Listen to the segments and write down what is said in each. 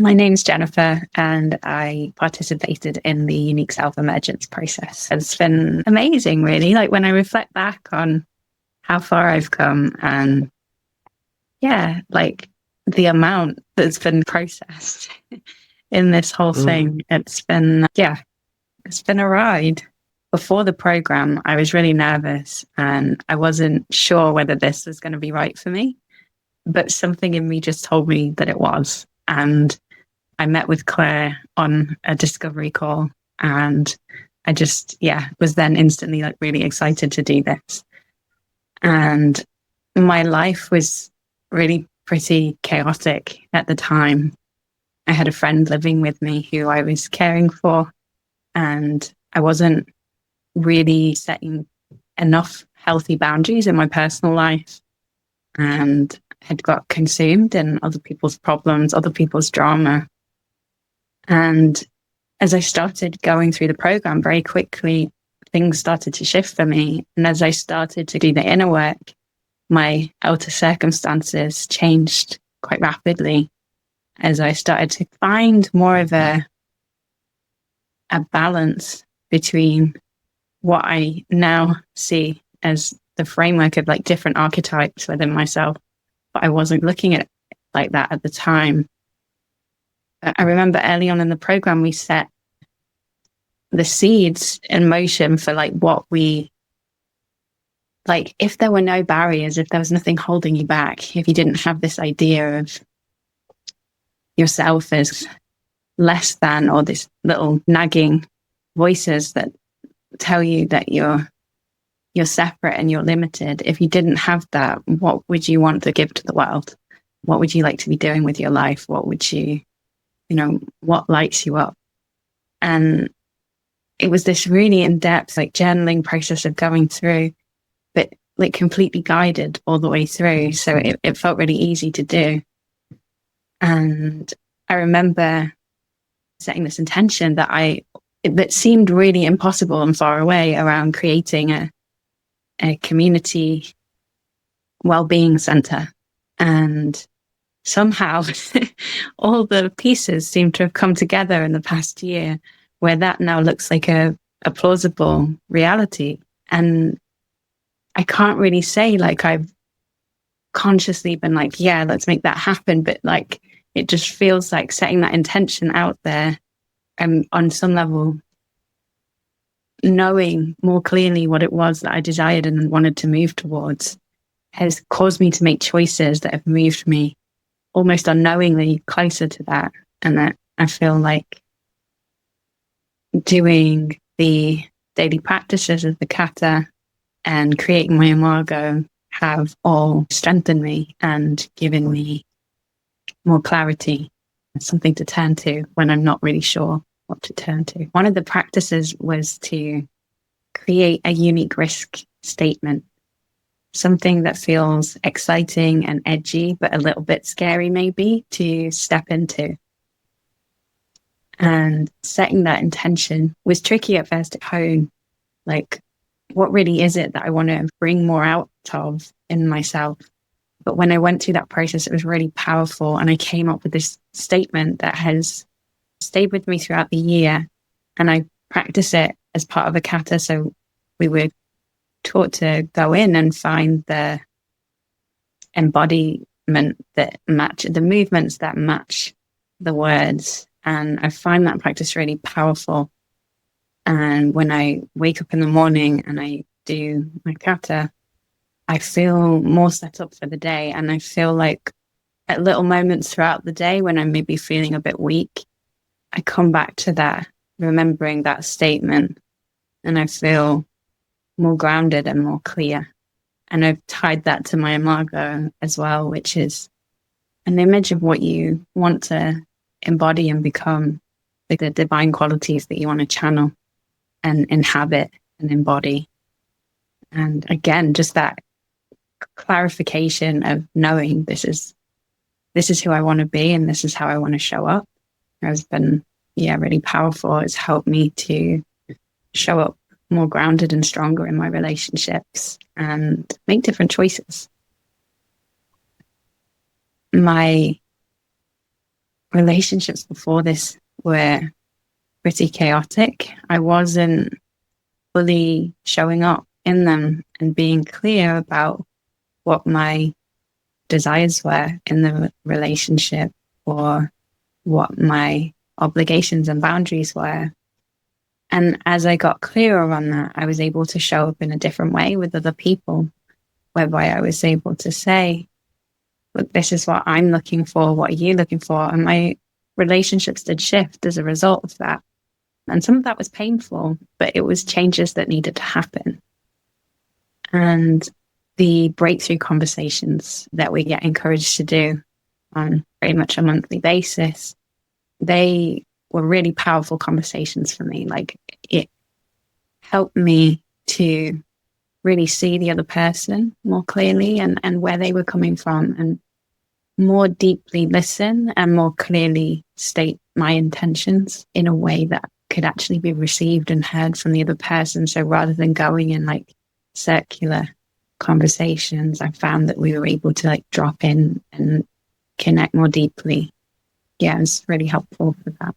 My name's Jennifer, and I participated in the Unique Self Emergence process. It's been amazing, really. Like when I reflect back on how far I've come and like the amount that's been processed in this whole thing, it's been a ride. Before the program, I was really nervous and I wasn't sure whether this was going to be right for me, but something in me just told me that it was. And I met with Claire on a discovery call, and I just, was then instantly like really excited to do this. And my life was really pretty chaotic at the time. I had a friend living with me who I was caring for, and I wasn't really setting enough healthy boundaries in my personal life, and had got consumed in other people's problems, other people's drama. And as I started going through the program very quickly, things started to shift for me. And as I started to do the inner work, my outer circumstances changed quite rapidly as I started to find more of a balance between what I now see as the framework of like different archetypes within myself. But I wasn't looking at it like that at the time. I remember early on in the program, we set the seeds in motion for like what we, like if there were no barriers, if there was nothing holding you back, if you didn't have this idea of yourself as less than, or this little nagging voices that tell you that you're separate and you're limited. If you didn't have that, what would you want to give to the world? What would you like to be doing with your life? What would you what lights you up? And it was this really in-depth, like journaling process of going through, but like completely guided all the way through. So it felt really easy to do. And I remember setting this intention that seemed really impossible and far away around creating a community well-being center. And somehow all the pieces seem to have come together in the past year where that now looks like a plausible reality. And I can't really say like I've consciously been like, yeah, let's make that happen. But like, it just feels like setting that intention out there and on some level, knowing more clearly what it was that I desired and wanted to move towards has caused me to make choices that have moved me almost unknowingly closer to that. And that I feel like doing the daily practices of the kata and creating my imago have all strengthened me and given me more clarity, something to turn to when I'm not really sure what to turn to. One of the practices was to create a unique risk statement, something that feels exciting and edgy, but a little bit scary maybe to step into. And setting that intention was tricky at first to hone, like, what really is it that I want to bring more out of in myself? But when I went through that process, it was really powerful. And I came up with this statement that has stayed with me throughout the year. And I practice it as part of a kata. So we were taught to go in and find the embodiment that match the movements that match the words. And I find that practice really powerful. And when I wake up in the morning and I do my kata, I feel more set up for the day. And I feel like at little moments throughout the day when I'm maybe feeling a bit weak, I come back to that, remembering that statement, and I feel more grounded and more clear. And I've tied that to my imago as well, which is an image of what you want to embody and become, like the divine qualities that you want to channel and inhabit and embody. And again, just that clarification of knowing this is who I want to be and this is how I want to show up has been, really powerful. It's helped me to show up more grounded and stronger in my relationships and make different choices. My relationships before this were pretty chaotic. I wasn't fully showing up in them and being clear about what my desires were in the relationship, or what my obligations and boundaries were. And as I got clearer on that, I was able to show up in a different way with other people, whereby I was able to say, look, this is what I'm looking for. What are you looking for? And my relationships did shift as a result of that. And some of that was painful, but it was changes that needed to happen. And the breakthrough conversations that we get encouraged to do on pretty much a monthly basis, they were really powerful conversations for me. Like, it helped me to really see the other person more clearly, and where they were coming from, and more deeply listen and more clearly state my intentions in a way that could actually be received and heard from the other person. So rather than going in like circular conversations, I found that we were able to like drop in and connect more deeply. Yeah, it was really helpful for that.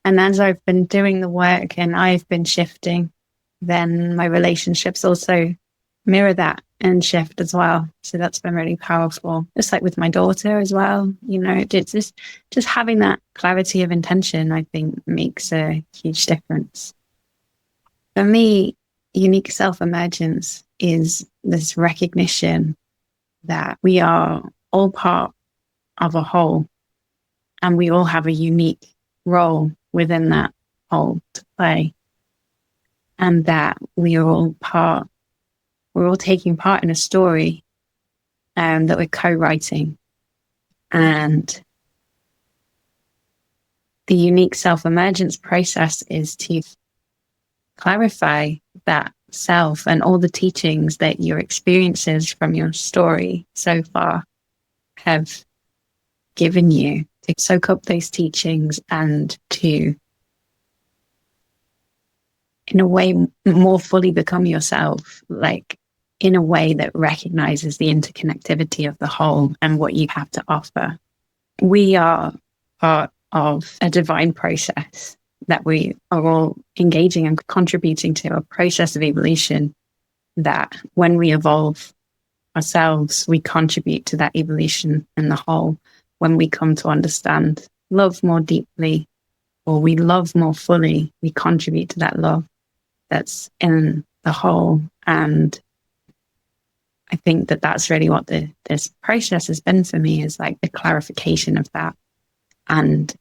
And as I've been doing the work and I've been shifting, then my relationships also mirror that and shift as well. So that's been really powerful. Just like with my daughter as well, you know, it's just having that clarity of intention, I think, makes a huge difference. For me, unique self-emergence is this recognition that we are all part of a whole, and we all have a unique role within that whole to play. And that we're all taking part in a story that we're co-writing. And the unique self-emergence process is to clarify that self and all the teachings that your experiences from your story so far have given you, to soak up those teachings and to, in a way, more fully become yourself, like in a way that recognizes the interconnectivity of the whole and what you have to offer. We are part of a divine process that we are all engaging and contributing to, a process of evolution that when we evolve ourselves, we contribute to that evolution in the whole. When we come to understand love more deeply, or we love more fully, we contribute to that love that's in the whole. And I think that that's really what this process has been for me, is like the clarification of that, and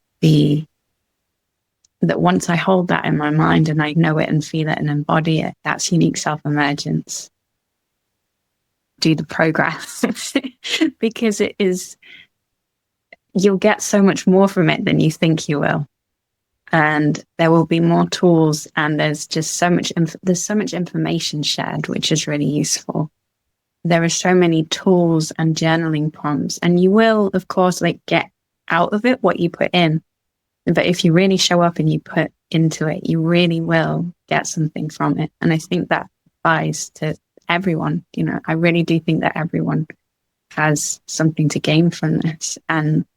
that once I hold that in my mind and I know it and feel it and embody it, that's unique self-emergence. Do the progress because it is, you'll get so much more from it than you think you will. And there will be more tools, and there's just so much information shared, which is really useful. There are so many tools and journaling prompts, and you will, of course, like get out of it what you put in. But if you really show up and you put into it, you really will get something from it. And I think that applies to everyone. You know, I really do think that everyone has something to gain from this. And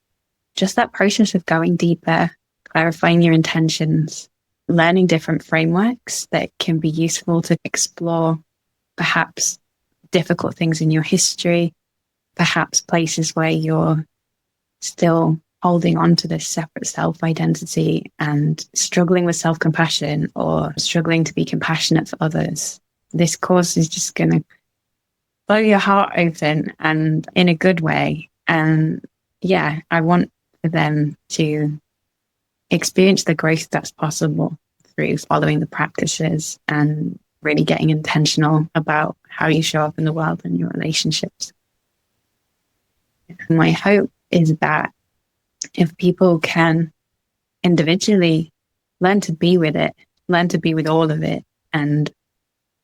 just that process of going deeper, clarifying your intentions, learning different frameworks that can be useful to explore perhaps difficult things in your history, perhaps places where you're still holding on to this separate self-identity and struggling with self-compassion or struggling to be compassionate for others. This course is just going to blow your heart open, and in a good way. And yeah, I want for them to experience the growth that's possible through following the practices and really getting intentional about how you show up in the world and your relationships. And my hope is that if people can individually learn to be with it, learn to be with all of it, and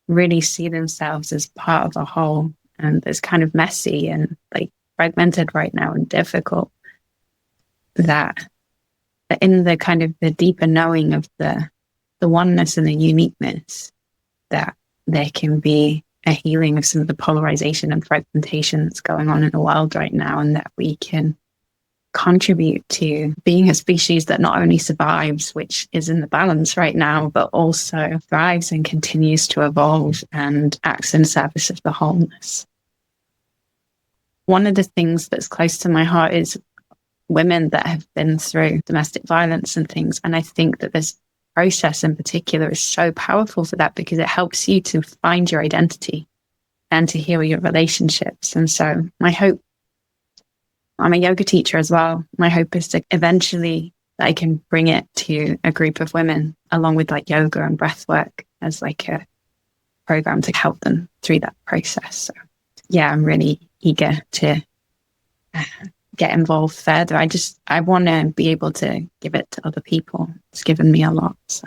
really see themselves as part of a whole, and it's kind of messy and like fragmented right now and difficult, that in the kind of the deeper knowing of the oneness and the uniqueness, that there can be a healing of some of the polarization and fragmentation that's going on in the world right now, and that we can contribute to being a species that not only survives, which is in the balance right now, but also thrives and continues to evolve and acts in service of the wholeness. One of the things that's close to my heart is women that have been through domestic violence and things. And I think that this process in particular is so powerful for that, because it helps you to find your identity and to heal your relationships. And so my hope, I'm a yoga teacher as well. My hope is to eventually I can bring it to a group of women, along with like yoga and breath work, as like a program to help them through that process. So yeah, I'm really eager to get involved further. I want to be able to give it to other people. It's given me a lot. So.